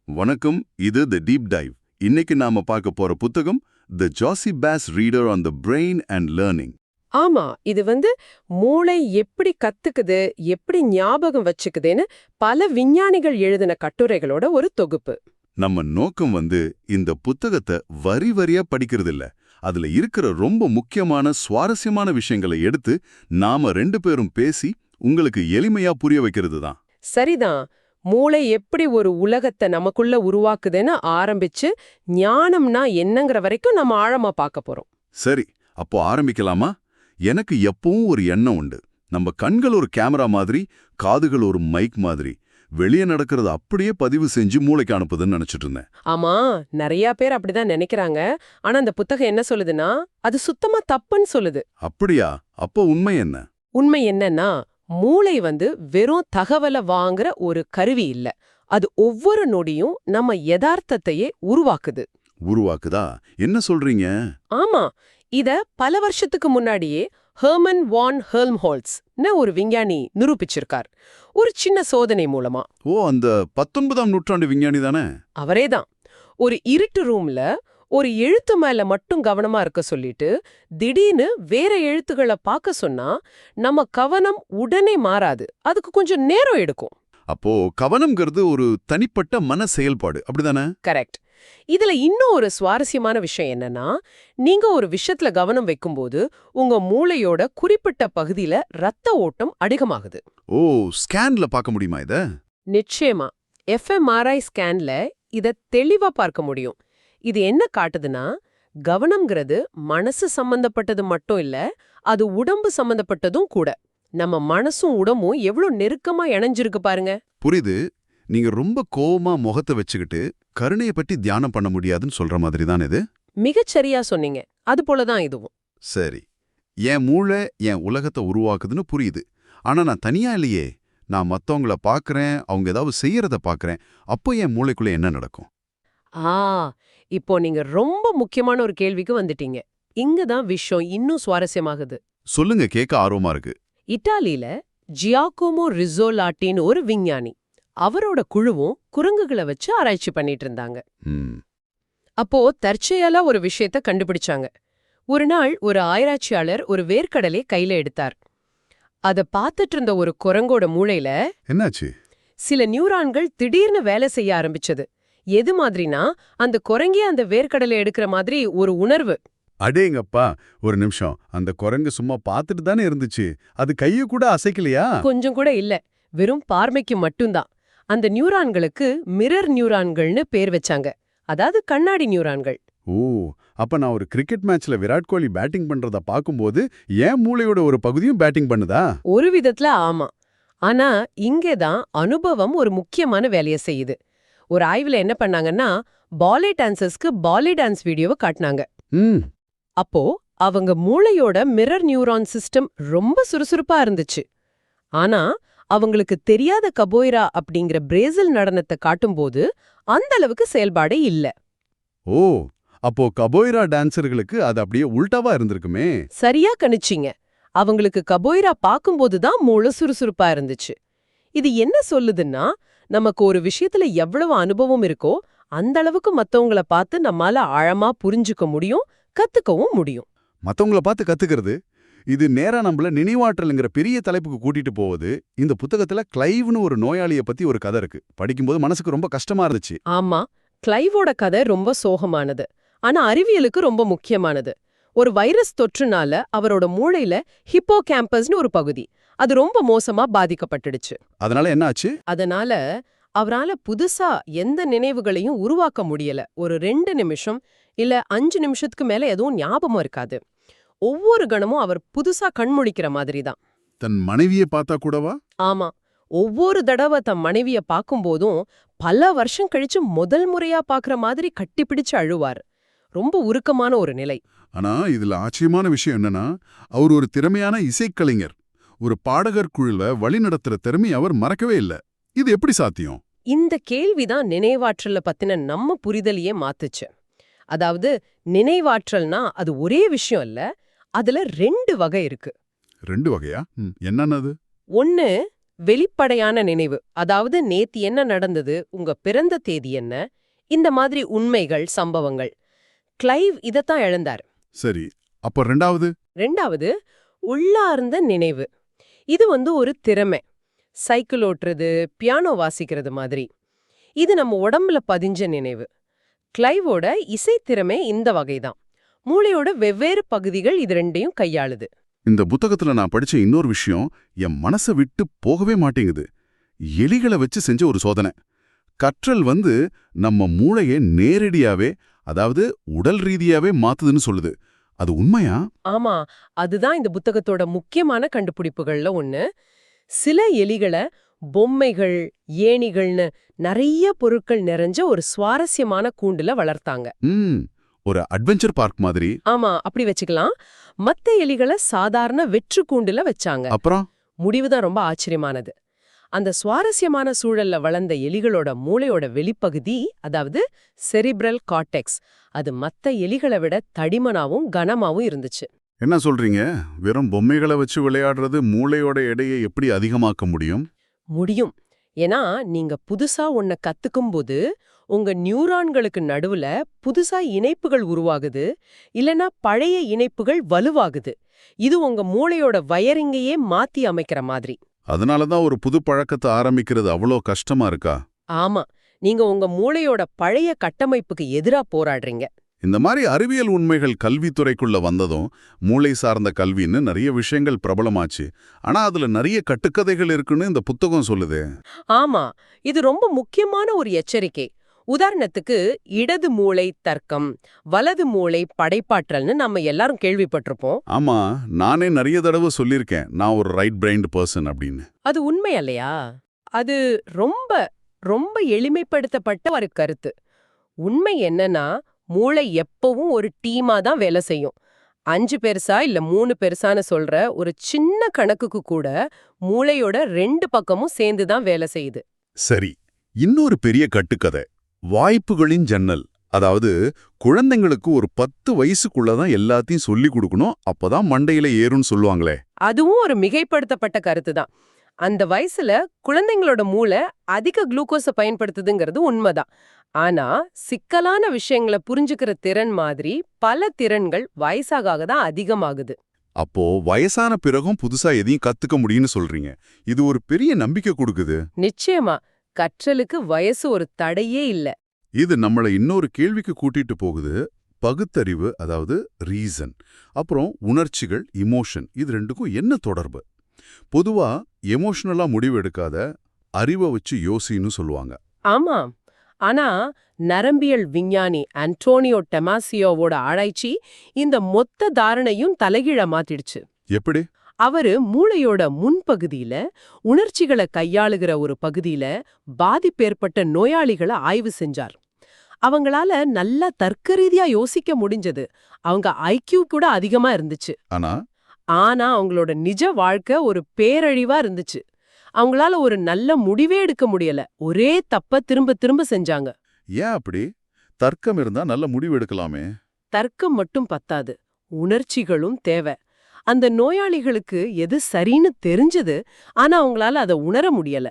வணக்கம். இது தி deep dive. இன்னைக்கு நாம பார்க்க போற புத்தகம் the Jossey Bass reader on the brain and learning. ஆமா, இது மூளை எப்படி கத்துக்குது, எப்படி ஞாபகம் வச்சுக்குதுன்னு பல விஞ்ஞானிகள் எழுதின கட்டுரைகளோட ஒரு தொகுப்பு. நம்ம நோக்கம் இந்த புத்தகத்தை வரி வரியா படிக்கிறது இல்ல. அதுல இருக்கிற ரொம்ப முக்கியமான சுவாரஸ்யமான விஷயங்களை எடுத்து நாம ரெண்டு பேரும் பேசி உங்களுக்கு எளிமையா புரிய வைக்கிறது தான். சரிதான். மூளை எப்படி ஒரு உலகத்தை நமக்குள்ள உருவாக்குதுன்னு ஆரம்பிச்சு ஞானம்னா என்னங்கிற வரைக்கும் நம்ம ஆழமா பார்க்க போறோம். சரி, அப்போ ஆரம்பிக்கலாமா? எனக்கு எப்பவும் ஒரு எண்ணம் உண்டு. நம்ம கண்கள் ஒரு கேமரா மாதிரி, காதுகள் ஒரு மைக் மாதிரி, வெளியே நடக்கிறது அப்படியே பதிவு செஞ்சு மூளைக்கு அனுப்புதுன்னு நினைச்சிட்டு இருந்தேன். ஆமா, நிறைய பேர் அப்படிதான் நினைக்கிறாங்க. ஆனா அந்த புத்தகம் என்ன சொல்லுதுன்னா, அது சுத்தமா தப்புன்னு சொல்லுது. அப்படியா? அப்போ உண்மை என்ன? உண்மை என்னன்னா, மூளை வெறும் தகவலை வாங்குற ஒரு கருவி இல்ல. அது ஒவ்வொரு நொடியும் நம்ம யதார்த்தத்தையே உருவாக்குது. உருவாக்குதா? என்ன சொல்றீங்க? ஆமா, இத பல வருஷத்துக்கு முன்னாடியே ஹெர்மன் வான் ஹெல்ம்ஹோல்ட்ஸ்னு ஒரு விஞ்ஞானி நிரூபிச்சிருக்கார், ஒரு சின்ன சோதனை மூலமா. ஓ, அந்த 19ஆம் நூற்றாண்டு விஞ்ஞானி தானே? அவரேதான். ஒரு இருட்டு ரூம்ல ஒரு எழுத்து மேல மட்டும் கவனமா இருக்க சொல்லிட்டு திடீர்னு வேற எழுத்துக்களை பார்க்க சொன்னா நம்ம கவனம் உடனே மாறாது, அதுக்கு கொஞ்சம் நேரம் எடுக்கும். அப்போ கவனம்ங்கிறது ஒரு தனிப்பட்ட மன செயல்பாடு, அப்படிதானே? கரெக்ட். இதுல இன்னும் ஒரு சுவாரஸ்யமான விஷயம் என்னன்னா, நீங்க ஒரு விஷயத்துல கவனம் வைக்கும்போது உங்க மூளையோட குறிப்பிட்ட பகுதியில ரத்த ஓட்டம் அதிகமாகுது. ஓ, ஸ்கேன்ல பார்க்க முடியுமா இத? நிச்சயமா. எஃப்எம்ஆர்ஐ ஸ்கேன்ல இத தெளிவா பார்க்க முடியும். இது என்ன காட்டுதுன்னா, கவனம்ங்கிறது மனசு சம்பந்தப்பட்டது மட்டும் இல்ல, அது உடம்பு சம்பந்தப்பட்டதும் கூட. நம்ம மனசும் உடம்பும் எவ்வளவு நெருக்கமா இணைஞ்சிருக்கு பாருங்க. புரியுது. நீங்க ரொம்ப கோவமா முகத்தை வச்சுக்கிட்டு கருணையை பற்றி தியானம் பண்ண முடியாதுன்னு சொல்ற மாதிரி தான் இது. மிகச்சரியா சொன்னீங்க. அது போலதான் இதுவும். சரி, என் மூளை என் உலகத்தை உருவாக்குதுன்னு புரியுது. ஆனா நான் தனியா இல்லையே. நான் மத்தவங்கள பாக்குறேன், அவங்க ஏதாவது செய்யறத பாக்குறேன். அப்போ என் மூளைக்குள்ள என்ன நடக்கும்? இப்போ நீங்க ரொம்ப முக்கியமான ஒரு கேள்விக்கு வந்துட்டீங்க. இங்கதான் விஷயம் இன்னும் சுவாரஸ்யமாகுது. சொல்லுங்க, கேட்க ஆர்வமா இருக்கு. இட்டாலியில ஜியாகோமோ ரிசோலாட்டின்னு ஒரு விஞ்ஞானி, அவரோட குழுவும் குரங்குகளை வச்சு ஆராய்ச்சி பண்ணிட்டு இருந்தாங்க. அப்போ தற்செயலா ஒரு விஷயத்த கண்டுபிடிச்சாங்க. ஒரு நாள் ஒரு ஆராய்ச்சியாளர் ஒரு வேர்க்கடலை கையில எடுத்தார். அத பார்த்துட்டு இருந்த ஒரு குரங்கோட மூளையில என்னாச்சு? சில நியூரான்கள் திடீர்னு வேலை செய்ய ஆரம்பிச்சது. எது மாதிரினா, அந்த குரங்கே அந்த வேர்க்கடலை எடுக்கிற மாதிரி ஒரு உணர்வு. அடேங்கப்பா, ஒரு நிமிஷம். அந்த குரங்கு சும்மா பார்த்துட்டு தானே இருந்துச்சு, அது கைய கூட அசைக்கலையா? கொஞ்சம் கூட இல்ல, வெறும் பார்வைக்கு மட்டும்தான். அந்த நியூரான்களுக்கு மிரர் நியூரான்கள்னு பேர் வச்சாங்க, அதாவது கண்ணாடி நியூரான்கள். ஓ, அப்ப நான் ஒரு கிரிக்கெட் மேட்ச்ல விராட் கோலி பேட்டிங் பண்றத பாக்கும்போது என் மூளையோட ஒரு பகுதியும் பேட்டிங் பண்ணுதா? ஒரு விதத்துல ஆமா. ஆனா இங்கேதான் அனுபவம் ஒரு முக்கியமான வேலையை செய்யுது. ஒரு ஆய்வுல என்ன பண்ணாங்கன்னா, பாலே டான்சர்ஸ்க்கு பாலே டான்ஸ் வீடியோவை காட்டினாங்க. அப்போ அவங்க மூளையோட மிரர் நியூரான் சிஸ்டம் ரொம்ப சுறுசுறுப்பா இருந்துச்சு. ஆனா அவங்களுக்கு தெரியாத கபோய்ரா அப்படிங்கிற பிரேசில் நடனத்தை காட்டும்போது அந்த அளவுக்கு செயல்பாடே இல்ல. ஓ, அப்போ கபோய்ரா டான்சர்களுக்கு அது அப்படியே உல்டாவா இருந்திருக்குமே. சரியா கணிச்சிங்க. அவங்களுக்கு கபோய்ரா பார்க்கும்போதுதான் மூளை சுறுசுறுப்பா இருந்துச்சு. இது என்ன சொல்லுதுன்னா, நமக்கு ஒரு விஷயத்துல எவ்வளவு அனுபவம் இருக்கோ அந்த அளவுக்கு மத்தவங்கள பார்த்து நம்மால ஆழமா புரிஞ்சுக்க முடியும், கத்துக்கவும் முடியும். மத்தவங்கள பார்த்து கத்துக்கிறது, இது நேரா நம்மள நினைவாற்றல்ங்கிற பெரிய தலைப்புக்கு கூட்டிட்டு போகுது. இந்த புத்தகத்துல கிளைவ்னு ஒரு நோயாளிய பத்தி ஒரு கதை இருக்கு. படிக்கும்போது மனசுக்கு ரொம்ப கஷ்டமா இருந்துச்சு. ஆமா, கிளைவோட கதை ரொம்ப சோகமானது, ஆனா அறிவியலுக்கு ரொம்ப முக்கியமானது. ஒரு வைரஸ் தொற்றுனால அவரோட மூளையில ஹிப்போ கேம்பஸ்னு ஒரு பகுதி, அது ரொம்ப மோசமா பாதிக்கப்பட்டுடுச்சு. அதனால என்ன ஆச்சு? அதனால அவரால புதுசா எந்த நினைவுகளையும் உருவாக்க முடியல. ஒரு 2 நிமிஷம் இல்ல 5 நிமிஷத்துக்கு மேல எதுவும் ஞாபகம் இருக்காது. ஒவ்வொரு கணமும் அவர் புதுசா கண்முழிக்கிற மாதிரி தான். தன் மனைவியை பார்த்தா கூடவா? ஆமா, ஒவ்வொரு தடவை தன் மனைவிய பார்க்கும்போதும் பல வருஷம் கழிச்சு முதல் முறையா பார்க்குற மாதிரி கட்டிப்பிடிச்சு அழுவார். ரொம்ப உருக்கமான ஒரு நிலை. ஆனா இதுல ஆச்சரியமான விஷயம் என்னன்னா, அவர் ஒரு திறமையான இசைக்கலைஞர். ஒரு பாடகர் குழுல வழிநடத்துற திறமை அவர் மறக்கவே இல்ல. இது எப்படி சாத்தியம்? இந்த கேள்விதான் நினைவாற்றல பத்தின நம்ம புரிதலையே மாத்துச்சு. அதாவது நினைவாற்றல்னா அது ஒரே விஷயம் இல்ல, அதுல 2 வகை இருக்கு. 2 வகையா? என்னன்னது? ஒன்னு வெளிப்படையான நினைவு, அதாவது நேத்து என்ன நடந்தது, உங்க பிறந்த தேதி என்ன, இந்த மாதிரி உண்மைகள், சம்பவங்கள். கிளைவ் இதத்தான் இழந்தார். சரி, அப்ப ரெண்டாவது உள்ளார்ந்த நினைவு. இது ஒரு திறமை. சைக்கிள் ஓட்டுறது, பியானோ வாசிக்கிறது மாதிரி. இது நம்ம உடம்புல பதிஞ்ச நினைவு. கிளைவோட இசைத்திறமை இந்த வகைதான். மூளையோட வெவ்வேறு பகுதிகள் இது ரெண்டையும் கையாளுது. இந்த புத்தகத்துல நான் படிச்ச இன்னொரு விஷயம் என் மனசை விட்டு போகவே மாட்டேங்குது. எலிகளை வச்சு செஞ்ச ஒரு சோதனை. கற்றல் நம்ம மூளையை நேரடியாவே, அதாவது உடல் ரீதியாவே மாத்துதுன்னு சொல்லுது. அது உண்மையா? ஆமா, அதுதான் இந்த புத்தகத்தோட முக்கியமான கண்டுபிடிப்புகள்ல ஒண்ணு. சில எலிகளை பொம்மைகள், ஏணிகள்னு நிறைய பொருட்கள் நிறைஞ்ச ஒரு சுவாரஸ்யமான கூண்டுல வளர்த்தாங்க. ஒரு அட்வென்ச்சர் பார்க் மாதிரி. ஆமா, அப்படி வச்சுக்கலாம். மத்த எலிகளை சாதாரண வெற்று கூண்டுல வச்சாங்க. அப்புறம் முடிவுதான் ரொம்ப ஆச்சரியமானது. அந்த சுவாரஸ்யமான சூழல்ல வளர்ந்த எலிகளோட மூளையோட வெளிப்பகுதி, அதாவது செரிப்ரல் கார்டெக்ஸ், அது மத்த எலிகளை விட தடிமனாவும் கனமாவும் இருந்துச்சு. என்ன சொல்றீங்க? வெறும் பொம்மைகளை வச்சு விளையாடுறது மூளையோட எடையை எப்படி அதிகமாக்க முடியும்? முடியும். ஏன்னா நீங்க புதுசா ஒன்ன கத்துக்கும்போது உங்க நியூரான்களுக்கு நடுவுல புதுசா இணைப்புகள் உருவாகுது, இல்லனா பழைய இணைப்புகள் வலுவாகுது. இது உங்க மூளையோட வயரிங்கையே மாத்தி அமைக்கிற மாதிரி. அதனாலதான் ஒரு புது பழக்கத்தை ஆரம்பிக்கிறது அவ்வளோ கஷ்டமா இருக்கா? ஆமா, நீங்க உங்க மூளையோட பழைய கட்டமைப்புக்கு எதிரா போராடுறீங்க. இந்த மாதிரி அறிவியல் உண்மைகள் கல்வித்துறைக்குள்ள வந்ததும் மூளை சார்ந்த கல்வின்னு நிறைய விஷயங்கள் பிரபலமாச்சு. ஆனா அதுல நிறைய கட்டுக்கதைகள் இருக்குன்னு இந்த புத்தகம் சொல்லுது. ஆமா, இது ரொம்ப முக்கியமான ஒரு எச்சரிக்கை. உதாரணத்துக்கு இடது மூளை தர்க்கம், வலது மூளை படைப்பாற்றல்னு நம்ம எல்லாரும் கேள்விப்பட்டிருப்போம். ஆமா, நானே நிறைய தடவை சொல்லியிருக்கேன், நான் ஒரு ரைட் பிரைன்டு பர்சன் அப்படின்னு. அது உண்மை இல்லையா? அது ரொம்ப ரொம்ப எளிமைப்படுத்தப்பட்ட ஒரு கருத்து. உண்மை என்னன்னா, மூளை எப்பவும் ஒரு டீமா தான் வேலை செய்யும். 5 பெருசா இல்ல 3 பெருசான்னு சொல்ற ஒரு சின்ன கணக்குக்கு கூட மூளையோட 2 பக்கமும் சேர்ந்து தான் வேலை செய்யுது. சரி, இன்னொரு பெரிய கட்டுக்கதை, வாய்ப்புகளின் ஜன்னல். அதாவது குழந்தைங்களுக்கு ஒரு 10 வயசுக்குள்ளதான் எல்லாத்தையும் சொல்லி கொடுக்கணும், அப்பதான் மண்டையில ஏறும்னு சொல்லுவாங்களே. அதுவும் ஒரு மிகைப்படுத்தப்பட்ட கருத்து தான். அந்த வயசுல குழந்தைங்களோட மூளை அதிக குளுக்கோஸை பயன்படுத்துதுங்கிறது உண்மைதான். ஆனா சிக்கலான விஷயங்களை புரிஞ்சுக்கிற திறன் மாதிரி பல திறன்கள் வயசாக தான் அதிகமாகுது. அப்போ வயசான பிறகும் புதுசா எதையும் கத்துக்க முடியும்னு சொல்றீங்க. இது ஒரு பெரிய நம்பிக்கை கொடுக்குது. நிச்சயமா, கற்றலுக்கு வயசு ஒரு தடையே இல்ல. இது நம்மள இன்னொரு கேள்விக்கு கூட்டிட்டு போகுது. பகுத்தறிவு, அதாவது ரீசன், அப்புறம் உணர்ச்சிகள், இமோஷன், இது ரெண்டுக்கும் என்ன தொடர்பு? பொதுவா எமோஷனலா முடிவு எடுக்காத, அறிவை வச்சு யோசின்னு சொல்லுவாங்க. ஆமா, ஆனா நரம்பியல் விஞ்ஞானி அன்டோனியோ டெமாசியோவோட ஆராய்ச்சி இந்த மொத்த தாரணையும் தலைகீழ மாத்திடுச்சு. எப்படி? அவரு மூளையோட முன்பகுதியில உணர்ச்சிகளை கையாளுகிற ஒரு பகுதியில பாதிப்பேற்பட்ட நோயாளிகளை ஆய்வு செஞ்சார். அவங்களால நல்லா தர்க்கரீதியா யோசிக்க முடிஞ்சது. அவங்க ஐக்யூ கூட அதிகமா இருந்துச்சு. ஆனா அவங்களோட நிஜ வாழ்க்கை ஒரு பேரழிவா இருந்துச்சு. அவங்களால ஒரு நல்ல முடிவே எடுக்க முடியல. ஒரே தப்ப திரும்ப திரும்ப செஞ்சாங்க. ஏன் அப்படி? தர்க்கம் இருந்தா நல்ல முடிவு எடுக்கலாமே. தர்க்கம் மட்டும் பத்தாது, உணர்ச்சிகளும் தேவை. அந்த நோயாளிகளுக்கு எது சரின்னு தெரிஞ்சது, ஆனா அவங்களால அதை உணர முடியல.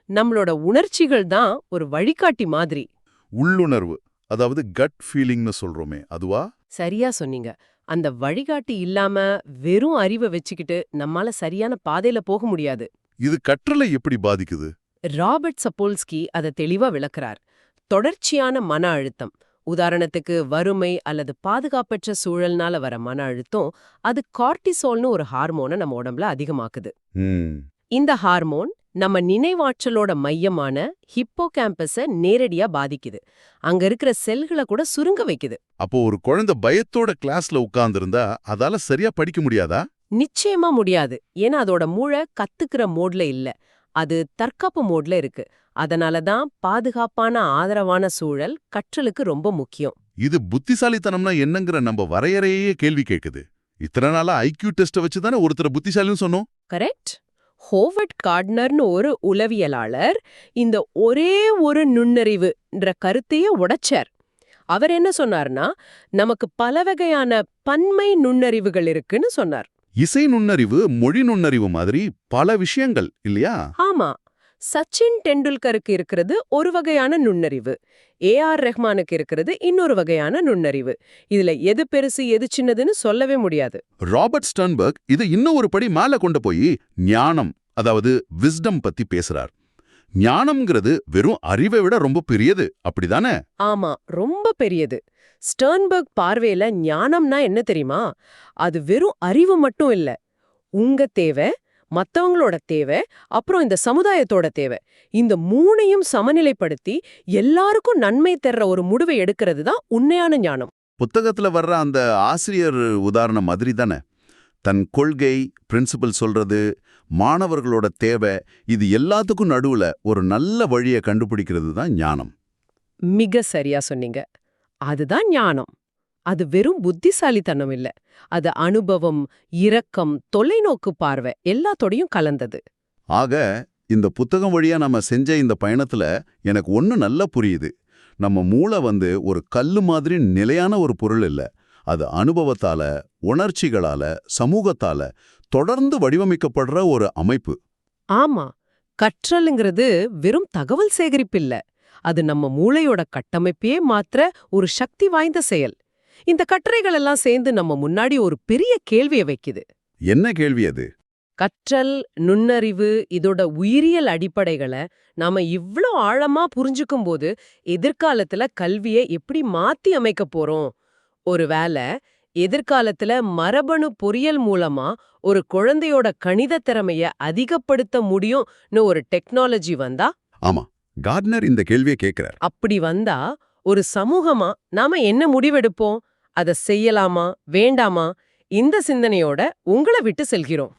நம்மளோட உணர்ச்சிகள் தான் ஒரு வழிகாட்டி மாதிரி. உள்ளுணர்வு, அதாவது கட் ஃபீலிங்னு சொல்றோமே, அதுவா? சரியா சொன்னீங்க. அந்த வழிகாட்டி இல்லாம வெறும் அறிவை வச்சுக்கிட்டு நம்மால சரியான பாதையில போக முடியாது. இது கற்றலை எப்படி பாதிக்குது? ராபர்ட் சப்போல்ஸ்கி அதை தெளிவா விளக்குறார். தொடர்ச்சியான மன அழுத்தம், உதாரணத்துக்கு வறுமை அல்லது பாதுகாப்பற்ற சூழல்னால வர மன அழுத்தம், அது கார்டிசோல்னு ஒரு ஹார்மோனை நம்ம உடம்புல அதிகமாக்குது. இந்த ஹார்மோன் நம்ம நினைவாற்றலோட மையமான ஹிப்போகாம்பஸை நேரடியா பாதிக்குது. அங்க இருக்கிற செல்களை கூட சுருங்க வைக்குது. அப்போ ஒரு குழந்தை பயத்தோட கிளாஸ்ல உட்கார்ந்திருந்தா அதால சரியா படிக்க முடியாதா? நிச்சயமா முடியாது. ஏன்னா அதோட மூளை கத்துக்கிற மோட்ல இல்ல, அது தற்காப்பு மோட்ல இருக்கு. அதனாலதான் பாதுகாப்பான ஆதரவான சூழல் கற்றலுக்கு ரொம்ப முக்கியம். இது புத்திசாலித்தனம்னா என்னங்கிற நம்ம வரையறையே கேள்வி கேட்குது. இத்தனை நாளா ஐக்யூ டெஸ்ட வச்சுதானே ஒருத்தர புத்திசாலின்னு சொன்னோம். கரெக்ட். ஹோவர்ட் கார்ட்னர்னு ஒரு உளவியலாளர் இந்த ஒரே ஒரு நுண்ணறிவுன்ற கருத்தையே உடைச்சார். அவர் என்ன சொன்னார்னா, நமக்கு பல வகையான பன்மை நுண்ணறிவுகள் இருக்குன்னு சொன்னார். இசை நுண்ணறிவு, மொழி நுண்ணறிவு மாதிரி பல விஷயங்கள் இல்லையா? ஆமா, சச்சின் டெண்டுல்கருக்கு இருக்கிறது ஒரு வகையான நுண்ணறிவு, ஏஆர் ரஹ்மானுக்கு இருக்கிறது இன்னொரு வகையான நுண்ணறிவு. இதுல எது பெருசு எது சின்னதுன்னு சொல்லவே முடியாது. ராபர்ட் ஸ்டர்ன்பர்க் இதை இன்னும் ஒரு படி மேல கொண்டு போய் ஞானம், அதாவது விஸ்டம் பத்தி பேசுறார். ஞானம்ங்கிறது வெறும் அறிவை விட ரொம்ப பெரியது, அப்படிதானே? ஆமா, ரொம்ப பெரியது. ஸ்டர்ன்பர்க் பார்வையில ஞானம்னா என்ன தெரியுமா? அது வெறும் அறிவு மட்டும் இல்ல. உங்க தேவை, மத்தவங்களோட தேவை, அப்புறம் இந்த சமுதாயத்தோட தேவை, இந்த மூணையும் சமநிலைப்படுத்தி எல்லாருக்கும் நன்மை தர்ற ஒரு முடிவை எடுக்கிறது தான் உண்மையான ஞானம். புத்தகத்துல வர்ற அந்த ஆசிரியர் உதாரணம் மாதிரி தானே? தன் கொள்கை, பிரின்சிபல் சொல்றது, மாணவர்களோட தேவை, இது எல்லாத்துக்கும் நடுவுல ஒரு நல்ல வழியை கண்டுபிடிக்கிறது தான் ஞானம். மிக சரியா சொன்னீங்க. அதுதான் ஞானம். அது வெறும் புத்திசாலித்தனம் இல்ல. அது அனுபவம், இரக்கம், தொலைநோக்கு பார்வை எல்லாத்தோடையும் கலந்தது. ஆக இந்த புத்தகம் வழியா நம்ம செஞ்ச இந்த பயணத்துல எனக்கு ஒண்ணு நல்லா புரியுது. நம்ம மூளை ஒரு கல்லு மாதிரி நிலையான ஒரு பொருள் இல்ல. அது அனுபவத்தால, உணர்ச்சிகளால, சமூகத்தால தொடர்ந்து வடிவமைக்கப்படுற ஒரு அமைப்பு. ஆமா, கற்றலுங்கிறது வெறும் தகவல் சேகரிப்பு இல்ல. அது நம்ம மூளையோட கட்டமைப்பையே மாற்ற ஒரு சக்தி வாய்ந்த செயல். இந்த கட்டுரைகள் எல்லாம் சேர்ந்து நம்ம முன்னாடி ஒரு பெரிய கேள்வியை வைக்குது. என்ன கேள்வி அது? கற்றல், நுண்ணறிவு, இதோட உயிரியல் அடிப்படைகளை நாம இவ்ளோ ஆழமா புரிஞ்சுக்கும் போது எதிர்காலத்துல கல்வியை எப்படி மாத்தி அமைக்க போறோம்? ஒருவேளை எதிர்காலத்துல மரபணு பொறியியல் மூலமா ஒரு குழந்தையோட கணித திறமைய அதிகப்படுத்த முடியும்னு ஒரு டெக்னாலஜி வந்தா? ஆமா, கார்ட்னர் இந்த கேள்வியை கேட்கிறார். அப்படி வந்தா ஒரு சமூகமா நாம என்ன முடிவெடுப்போம்? அத செய்யலாமா வேண்டாமா? இந்த சிந்தனையோட உங்களை விட்டு செல்கிறோம்.